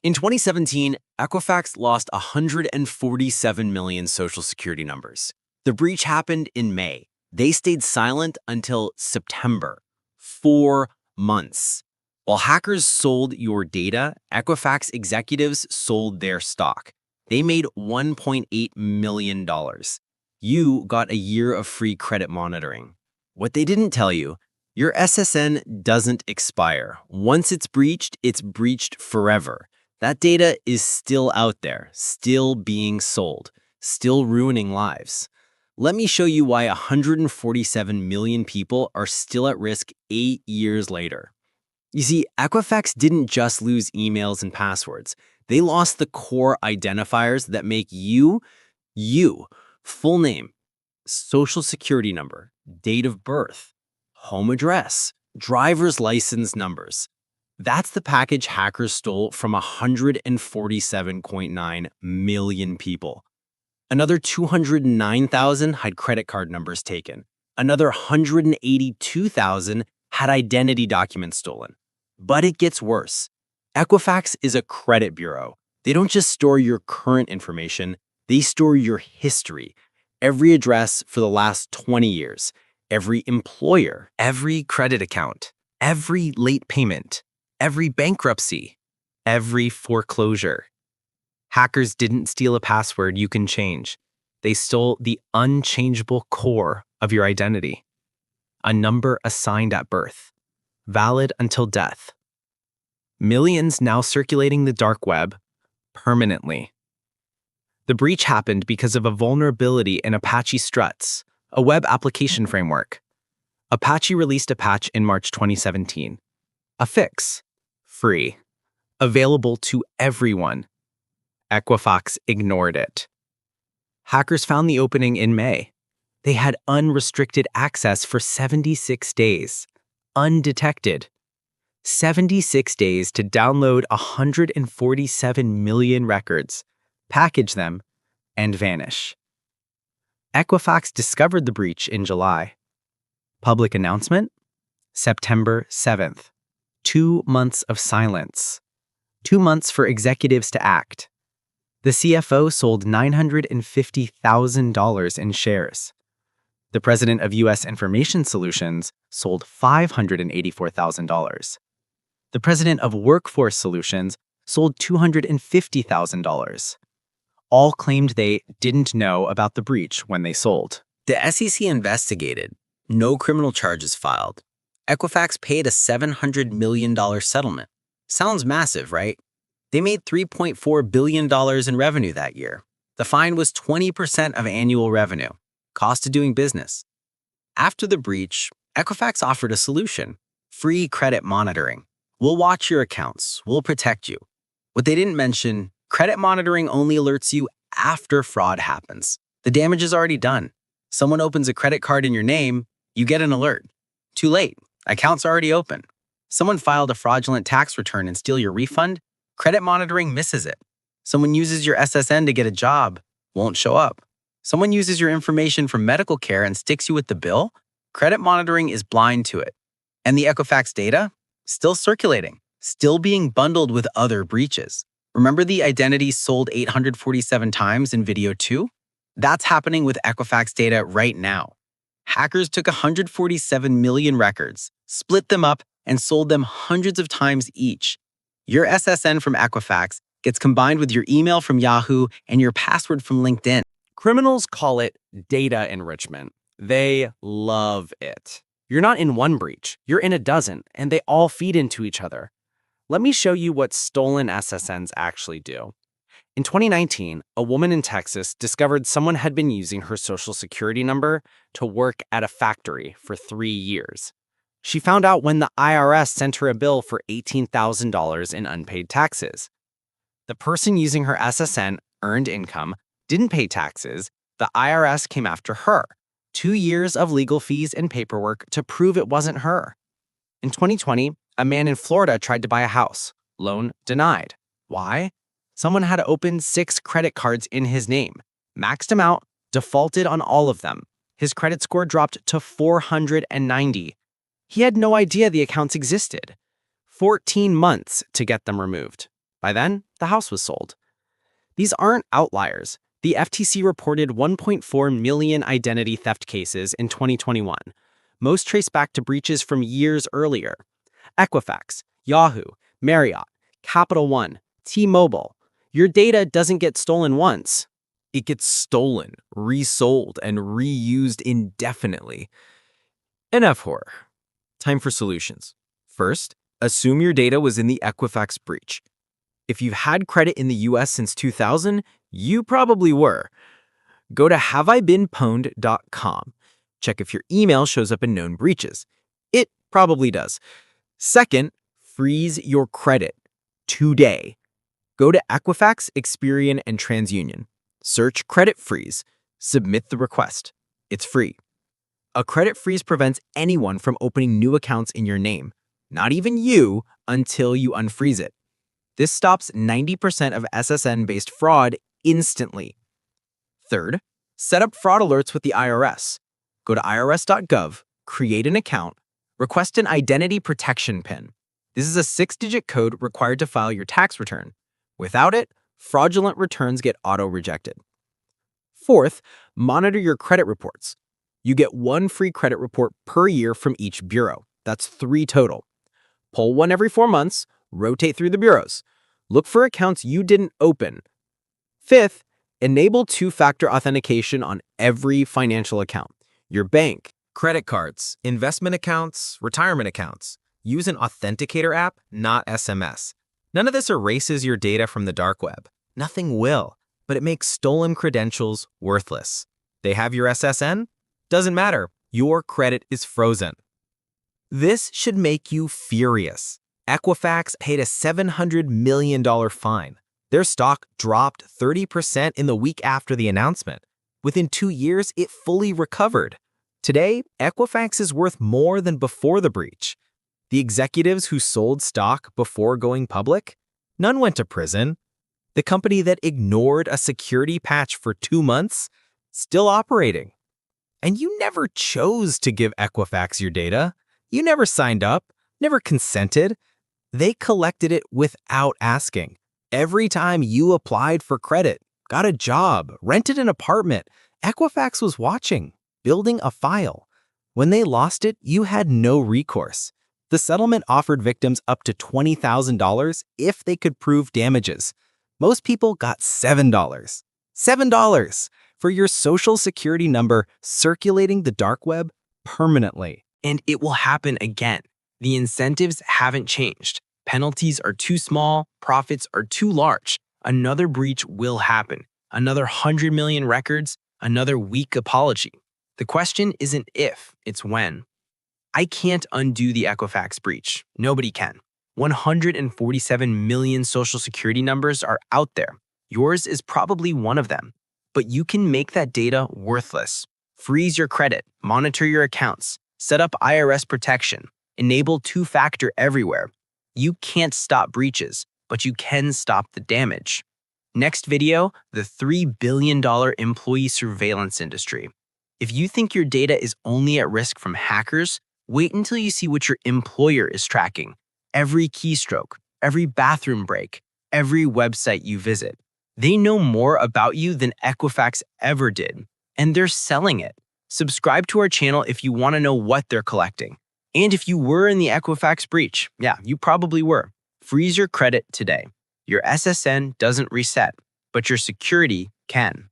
In 2017, Equifax lost 147 million Social Security numbers. The breach happened in May. They stayed silent until September, 4 months. While hackers sold your data, Equifax executives sold their stock. They made $1.8 million. You got a year of free credit monitoring. What they didn't tell you, your SSN doesn't expire. Once it's breached forever. That data is still out there, still being sold, still ruining lives. Let me show you why 147 million people are still at risk 8 years later. You see, Equifax didn't just lose emails and passwords. They lost the core identifiers that make you. Full name, social security number, date of birth, home address, driver's license numbers. That's the package hackers stole from 147.9 million people. Another 209,000 had credit card numbers taken. Another 182,000 had identity documents stolen. But it gets worse. Equifax is a credit bureau. They don't just store your current information, they store your history. Every address for the last 20 years, every employer, every credit account, every late payment, every bankruptcy, every foreclosure. Hackers didn't steal a password you can change. They stole the unchangeable core of your identity. A number assigned at birth, valid until death. Millions now circulating the dark web permanently. The breach happened because of a vulnerability in Apache Struts, a web application framework. Apache released a patch in March 2017. A fix, free, available to everyone. Equifax ignored it. Hackers found the opening in May. They had unrestricted access for 76 days, undetected. 76 days to download 147 million records, package them, and vanish. Equifax discovered the breach in July. Public announcement? September 7th. 2 months of silence. 2 months for executives to act. The CFO sold $950,000 in shares. The president of U.S. Information Solutions sold $584,000. The president of Workforce Solutions sold $250,000. All claimed they didn't know about the breach when they sold. The SEC investigated. No criminal charges filed. Equifax paid a $700 million settlement. Sounds massive, right? They made $3.4 billion in revenue that year. The fine was 20% of annual revenue, cost of doing business. After the breach, Equifax offered a solution, free credit monitoring. We'll watch your accounts, we'll protect you. What they didn't mention, credit monitoring only alerts you after fraud happens. The damage is already done. Someone opens a credit card in your name, you get an alert. Too late, account's already open. Someone filed a fraudulent tax return and steal your refund, credit monitoring misses it. Someone uses your SSN to get a job, won't show up. Someone uses your information for medical care and sticks you with the bill, credit monitoring is blind to it. And the Equifax data? Still circulating, still being bundled with other breaches. Remember the identity sold 847 times in video 2? That's happening with Equifax data right now. Hackers took 147 million records, split them up, and sold them hundreds of times each. Your SSN from Equifax gets combined with your email from Yahoo and your password from LinkedIn. Criminals call it data enrichment. They love it. You're not in one breach, you're in a dozen, and they all feed into each other. Let me show you what stolen SSNs actually do. In 2019, a woman in Texas discovered someone had been using her social security number to work at a factory for 3 years. She found out when the IRS sent her a bill for $18,000 in unpaid taxes. The person using her SSN earned income, didn't pay taxes, the IRS came after her. 2 years of legal fees and paperwork to prove it wasn't her. In 2020, a man in Florida tried to buy a house. Loan denied. Why? Someone had opened 6 credit cards in his name, maxed them out, defaulted on all of them. His credit score dropped to 490. He had no idea the accounts existed. 14 months to get them removed. By then, the house was sold. These aren't outliers. The FTC reported 1.4 million identity theft cases in 2021. Most trace back to breaches from years earlier. Equifax, Yahoo, Marriott, Capital One, T-Mobile. Your data doesn't get stolen once. It gets stolen, resold, and reused indefinitely. Enough horror. Time for solutions. First, assume your data was in the Equifax breach. If you've had credit in the US since 2000, you probably were. Go to haveibeenpwned.com. Check if your email shows up in known breaches. It probably does. Second, freeze your credit today. Go to Equifax, Experian, and TransUnion. Search credit freeze. Submit the request. It's free. A credit freeze prevents anyone from opening new accounts in your name, not even you, until you unfreeze it. This stops 90% of SSN-based fraud instantly. Third, set up fraud alerts with the IRS. Go to irs.gov, create an account, request an identity protection PIN. This is a 6-digit code required to file your tax return. Without it, fraudulent returns get auto-rejected. Fourth, monitor your credit reports. You get 1 free credit report per year from each bureau. That's 3 total. Pull one every 4 months, rotate through the bureaus. Look for accounts you didn't open. Fifth, enable 2-factor authentication on every financial account. Your bank, credit cards, investment accounts, retirement accounts. Use an authenticator app, not SMS. None of this erases your data from the dark web. Nothing will, but it makes stolen credentials worthless. They have your SSN? Doesn't matter. Your credit is frozen. This should make you furious. Equifax paid a $700 million fine. Their stock dropped 30% in the week after the announcement. Within 2 years, it fully recovered. Today, Equifax is worth more than before the breach. The executives who sold stock before going public? None went to prison. The company that ignored a security patch for 2 months? Still operating. And you never chose to give Equifax your data. You never signed up, never consented. They collected it without asking. Every time you applied for credit, got a job, rented an apartment, Equifax was watching, building a file. When they lost it, you had no recourse. The settlement offered victims up to $20,000 if they could prove damages. Most people got $7. $7 for your social security number circulating the dark web permanently. And it will happen again. The incentives haven't changed. Penalties are too small, profits are too large. Another breach will happen. Another 100 million records, another weak apology. The question isn't if, it's when. I can't undo the Equifax breach. Nobody can. 147 million social security numbers are out there. Yours is probably one of them. But you can make that data worthless. Freeze your credit, monitor your accounts, set up IRS protection, enable 2-factor everywhere. You can't stop breaches, but you can stop the damage. Next video, the $3 billion employee surveillance industry. If you think your data is only at risk from hackers, wait until you see what your employer is tracking. Every keystroke, every bathroom break, every website you visit. They know more about you than Equifax ever did, and they're selling it. Subscribe to our channel if you want to know what they're collecting. And if you were in the Equifax breach, yeah, you probably were. Freeze your credit today. Your SSN doesn't reset, but your security can.